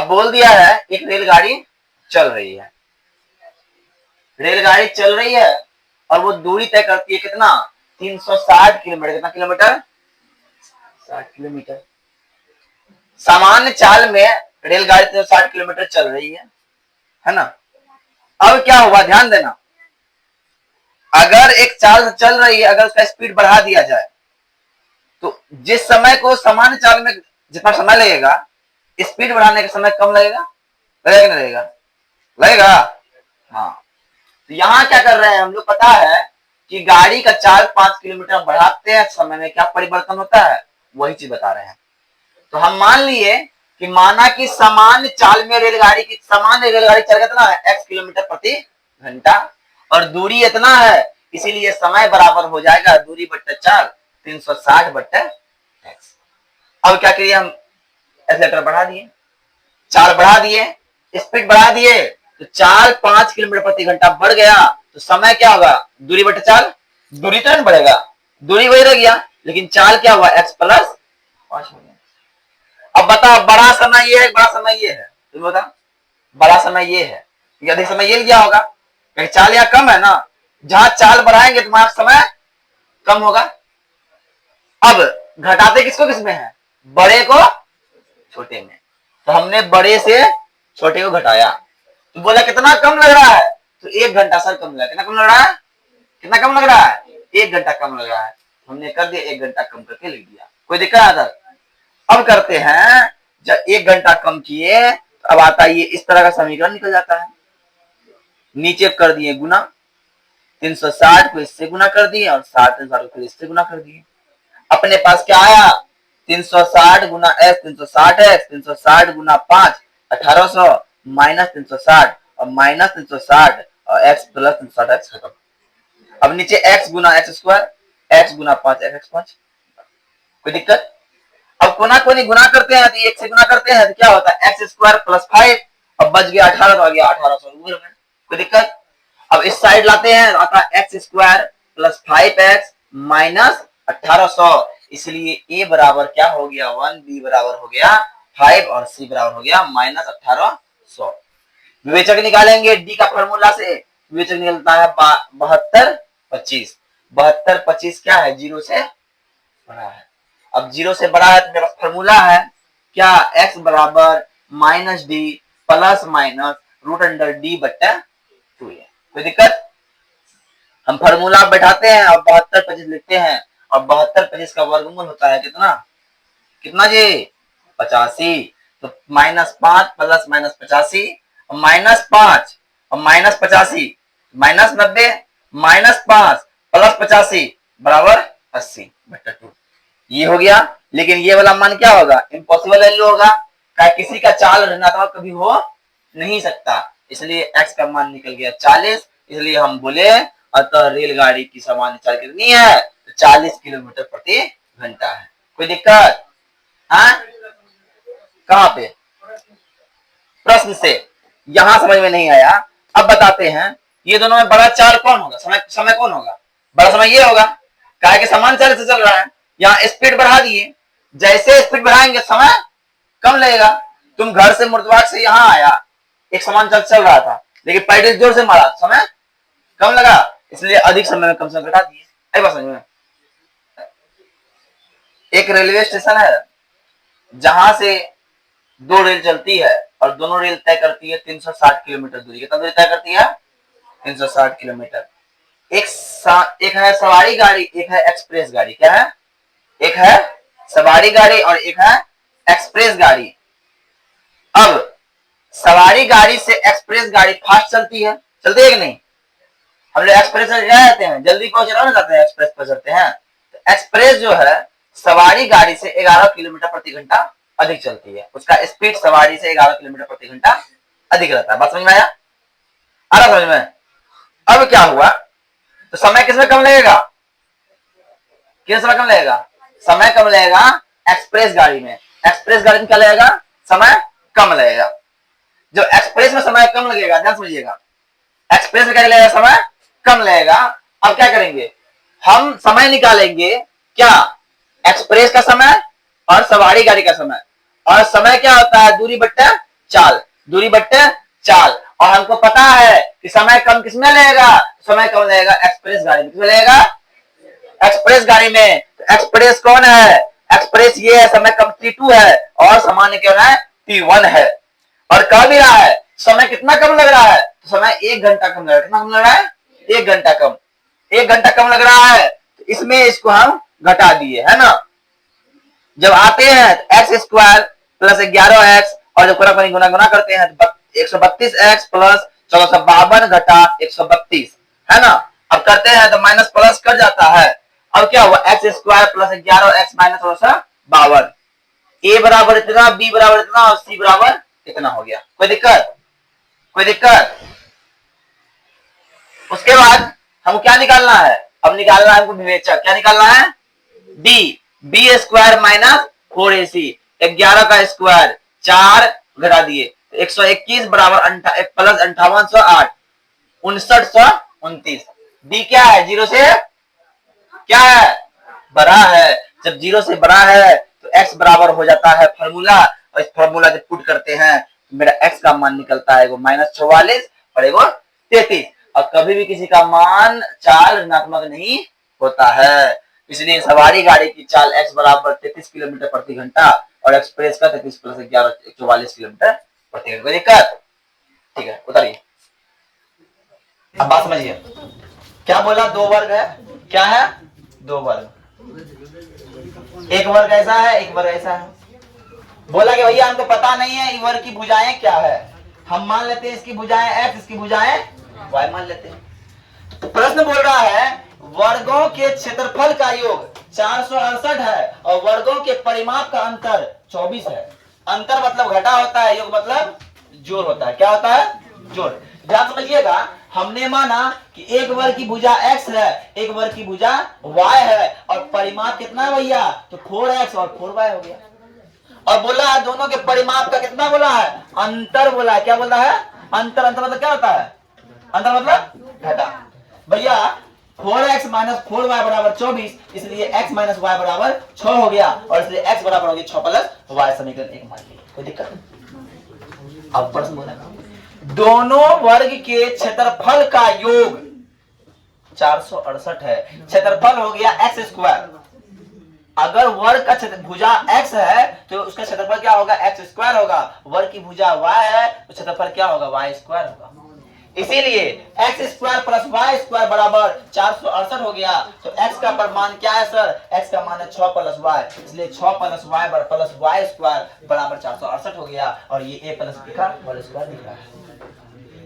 अब बोल दिया है एक रेलगाड़ी चल रही है, रेलगाड़ी चल रही है और वो दूरी तय करती है कितना, 360 किलोमीटर। कितना किलोमीटर? 60 किलोमीटर। सामान्य चाल में रेलगाड़ी 360 किलोमीटर चल रही है ना। अब क्या हुआ, ध्यान देना, अगर एक चाल चल रही है, अगर उसका स्पीड बढ़ा दिया जाए तो जिस समय को सामान्य चाल में जितना समय लगेगा, स्पीड बढ़ाने का समय कम लगेगा, लगेगा नहीं लगेगा? लगेगा। हाँ, तो यहाँ क्या कर रहे हैं हम लोग, पता है कि गाड़ी का चाल 5 किलोमीटर बढ़ाते हैं, समय में क्या परिवर्तन होता है, वही चीज बता रहे हैं। तो हम मान लिए कि माना कि सामान्य चाल में सामान्य रेलगाड़ी चल कितना है, x किलोमीटर प्रति घंटा, और दूरी इतना है, इसीलिए समय बराबर हो जाएगा दूरी बट्टा चाल, 360 बट्टा x। अब क्या करिए, हम एक्सीलरेटर बढ़ा दिए, चाल बढ़ा दिए, स्पीड बढ़ा दिए, तो चाल 5 किलोमीटर प्रति घंटा बढ़ गया, तो समय क्या होगा, दूरी बटे चाल, दूरी तो नहीं बढ़ेगा, दूरी वही रह गया, लेकिन चाल क्या हुआ, x प्लस 5 हो गया। अब बता, बड़ा समय ये है, बड़ा समय ये है, तुम बता, बड़ा समय ये है, अधिक समय ये लिया होगा, कहीं चाल या कम है ना, जहां चाल बढ़ाएंगे तुम्हारा समय कम होगा। अब घटाते किसको किसमें है, बड़े को छोटे में, तो हमने बड़े से छोटे को घटाया, तो बोला कितना कम लग रहा है, तो 1 घंटा सर कम लग रहा है। कितना कम लग रहा है, कितना कम लग रहा है, 1 घंटा कम लग रहा है, हमने कर दिया 1 घंटा कम करके लिख दिया, कोई दिक्कत आता? अब करते हैं, जब 1 घंटा कम किए तो अब आता है ये इस तरह का समीकरण निकल जाता है, नीचे कर दिए गुना, 360 को इससे गुना कर दिए और 60 को इससे गुना कर दिए, अपने पास क्या आया, 360 गुना x, 360x, 360 गुना 5 1800 माइनस 360 और माइनस 360 और x प्लस 360x खत्म। अब नीचे x गुना x स्क्वायर, x गुना 5 x 5, कोई दिक्कत? अब कोना कोनी गुना करते हैं, तो 1 से गुना करते हैं तो क्या होता है, x स्क्वायर प्लस 5, अब बच गया 18 तो आ गया 1800, कोई दिक्कत? अब इस साइड लाते हैं, आता है x square plus 5x minus 1800, इसलिए a बराबर क्या हो गया 1, b बराबर हो गया 5 और c बराबर हो गया माइनस 1800। विवेचक निकालेंगे d का फॉर्मूला से, विवेचक निकलता है 72 25, 72 25 क्या है, 0 से बड़ा है। अब 0 से बड़ा है तो मेरा फॉर्मूला है क्या, x बराबर minus D plus minus root under D बट्टा 2 है, कोई दिक्कत? हम फॉर्मूला बैठाते हैं और 72 25 लिखते हैं, और 72 25 का वर्गमूल होता है कितना, कितना जी, 85, तो -5 प्लस माइनस 85 और -5 और माइनस 85 माइनस 90 -5 प्लस 85 बराबर 80 बट्टा 2, ये हो गया। लेकिन ये वाला मान क्या होगा, इम्पॉसिबल वैल्यू होगा, क्या किसी का चाल ऋणात्मक कभी हो नहीं सकता, इसलिए x का मान निकल गया 40, इसलिए हम बोले अतः रेलगाड़ी की सामान्य चाल कितनी है, तो 40 किलोमीटर प्रति घंटा है, कोई दिक्कत? हाँ, कहाँ पे प्रश्न से, यहां समझ में नहीं आया, अब बताते हैं, ये दोनों में बड़ा चाल कौन होगा, समय कौन होगा, बड़ा समय ये होगा, क्या कि समान चाल से चल रहा है, यहाँ स्पीड बढ़ा दिए, जैसे स्पीड बढ़ाएंगे समय कम लगेगा। तुम घर से मुर्दबाग से यहाँ आया, एक समान चाल चल रहा था, लेकिन पैडल जोर से मारा, समय कम लगा, इसलिए अधिक समय में कम समय घटा दिए। आई बात समझ में? एक रेलवे स्टेशन है जहां से 2 रेल चलती है और दोनों रेल तय करती है 360 किलोमीटर दूरी, कितना दूरी तय करती है, 360 किलोमीटर। एक है सवारी गाड़ी, एक है एक्सप्रेस गाड़ी, क्या है, एक है सवारी गाड़ी और एक है एक्सप्रेस गाड़ी। अब सवारी गाड़ी से एक्सप्रेस गाड़ी फास्ट चलती है कि नहीं, हम लोग एक्सप्रेस जाते हैं, जल्दी पहुंचना चाहते हैं, एक्सप्रेस पर चलते हैं, तो एक्सप्रेस जो है सवारी गाड़ी से 11 किलोमीटर प्रति घंटा अधिक चलती है, उसका स्पीड सवारी से 11 किलोमीटर प्रति घंटा अधिक रहता है। बात समझ में आया, आ रहा समझ में? अब क्या हुआ, तो समय किसमें कम लगेगा, किस समय कम लगेगा, समय कम लगेगा एक्सप्रेस गाड़ी में, एक्सप्रेस गाड़ी में क्या लगेगा, समय कम लगेगा। जो एक्सप्रेस में समय कम लगेगा, ध्यान समझिएगा, एक्सप्रेस में क्या लगेगा, समय कम लगेगा। अब क्या करेंगे, हम समय निकालेंगे, क्या, एक्सप्रेस का समय और सवारी गाड़ी का समय, और समय क्या होता है, दूरी बट्टा चाल, दूरी बट्टे चाल। और हमको पता है कि समय कम किसमें लगेगा, समय कम लगेगा एक्सप्रेस गाड़ी में। किसमें लगेगा, एक्सप्रेस गाड़ी में। तो एक्सप्रेस कौन है, एक्सप्रेस ये है, समय कम T2 है और सामान्य क्या है T1 है। और कह भी रहा है समय कितना कम लग रहा है, तो समय 1 घंटा कम लग रहा है। कितना कम लग रहा है, 1 घंटा कम, 1 घंटा कम लग रहा है। तो इसमें इसको हम घटा दिए, है ना। जब आते हैं तो एक्स स्क्वायर प्लस 11x और जब गुना गुना करते हैं तो 132x प्लस 1452 घटा 132, है ना। अब करते हैं तो माइनस प्लस कर जाता है। अब क्या हुआ, x square plus 11x minus 52, ए बराबर इतना, बी बराबर इतना और सी बराबर इतना हो गया। कोई दिक्कत, कोई दिक्कत। उसके बाद हम क्या निकालना है, अब निकालना है हमको विवेचक। क्या निकालना है, D, B square minus 4ac, 11 का स्क्वायर 4 घटा दिए 121 बराबर प्लस 5808 5929। डी क्या है, 0 से क्या है, बड़ा है। जब 0 से बड़ा है तो x बराबर हो जाता है फॉर्मूला, और इस फॉर्मूला जब पुट करते हैं तो मेरा x का मान निकलता है -44 और 33। और कभी भी किसी का मान चाल ऋणात्मक नहीं होता है। इसलिए सवारी गाड़ी की चाल x बराबर 33 किलोमीटर प्रति घंटा और एक्सप्रेस का 33 प्लस 11 44 किलोमीटर प्रति घंटा। कोई दिक्कत, ठीक है, उतारिए। अब बात समझिए, क्या बोला, 2 वर्ग है, क्या है, 2 वर्ग, एक वर्ग ऐसा है, एक वर्ग ऐसा है। बोला कि भैया हमको पता नहीं है वर्ग की भुजाएं क्या है, हम मान लेते हैं इसकी भुजाएं x, इसकी भुजाएं y मान लेते हैं। तो प्रश्न बोल रहा है वर्गों के क्षेत्रफल का योग 468 है और वर्गों के परिमाप का अंतर 24 है। अंतर मतलब घटा होता है, योग मतलब जोड़ होता है। क्या होता है, जोड़। ध्यान समझिएगा, हमने माना कि एक वर्ग की भुजा x है, एक वर्ग की भुजा y है और परिमाप कितना है भैया, तो 4x और 4y हो गया। और बोला है दोनों के परिमाप का कितना बोला है, अंतर बोला है। क्या बोला है, अंतर। अंतर मतलब क्या होता है, अंतर मतलब घटा। भैया 4x माइनस 4y बराबर 24, इसलिए x माइनस y बराबर 6 हो गया और इसलिए x बराबर हो गया 6 प्लस y, समीकरण 1 मान लिया। कोई दिक्कत नहीं। अब प्रश्न बोला दोनों वर्ग के क्षेत्रफल का योग 468 है, क्षेत्रफल हो गया एक्स स्क्वायर। अगर वर्ग का भुजा x है तो उसका क्षेत्रफल क्या होगा, एक्स स्क्वायर होगा। वर्ग की भुजा y है तो क्षेत्रफल क्या होगा, y स्क्वायर होगा। इसीलिए X square plus Y square बराबर 468 हो गया। तो x का परिमाण क्या है सर, x का मान है 6 प्लस y, इसलिए 6 प्लस y स्क्वायर बराबर 468 हो गया। और ये a प्लस b का होल स्क्वायर दिख रहा है।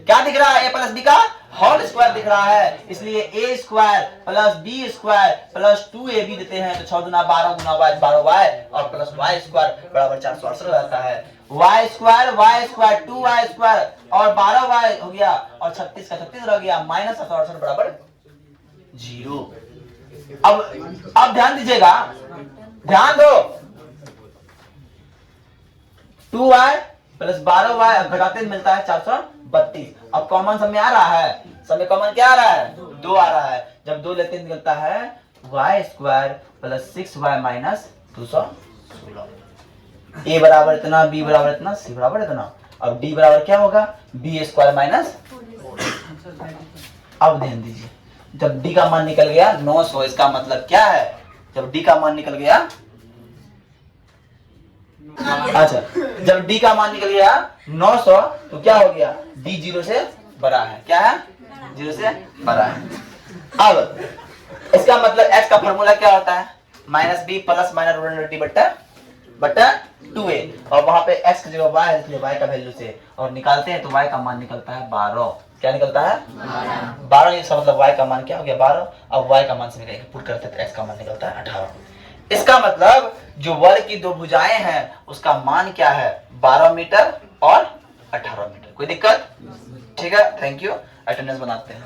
क्या दिख रहा है, a प्लस b का होल स्क्वायर दिख रहा है। इसलिए a square plus b square plus 2ab देते हैं तो 6 गुना 12 गुना y 12y और प्लस y स्क्वायर बराबर 468 हो जाता है। y स्क्वायर 2y स्क्वायर और 12y हो गया और 36 का 36 रह गया, माइनस 68 बराबर 0। अब ध्यान दीजिएगा, ध्यान दो, 2y प्लस 12y घटाते मिलता है 432। अब कॉमन समय आ रहा है, समय कॉमन क्या आ रहा है, 2 आ रहा है। जब 2 लेते निकलता है y square plus 6y minus 216। a बराबर इतना, b बराबर इतना, c बराबर इतना। अब d बराबर क्या होगा, b स्क्वायर माइनस। अब ध्यान दीजिए, जब d का मान निकल गया 900, इसका मतलब क्या है, जब d का मान निकल गया, अच्छा जब d का मान निकल गया 900 तो क्या हो गया, d 0 से बड़ा है। क्या है, 0 से बड़ा है। अब इसका मतलब x का फॉर्मूला क्या होता है, minus b plus minus root d बट्टा 2a और वहां पे x की जगह y है इसलिए y का वैल्यू से और निकालते हैं तो y का मान निकलता है 12। क्या निकलता है, 12। इसका मतलब y का मान क्या हो गया, 12। अब y का मान से पुट करते हैं तो x का मान निकलता है 18। इसका मतलब जो वर्ग की 2 भुजाएं हैं उसका मान क्या है, 12 मीटर और 18 मीटर। कोई दिक्कत, ठीक है, थैंक यू। अटेंडेंस बनाते हैं।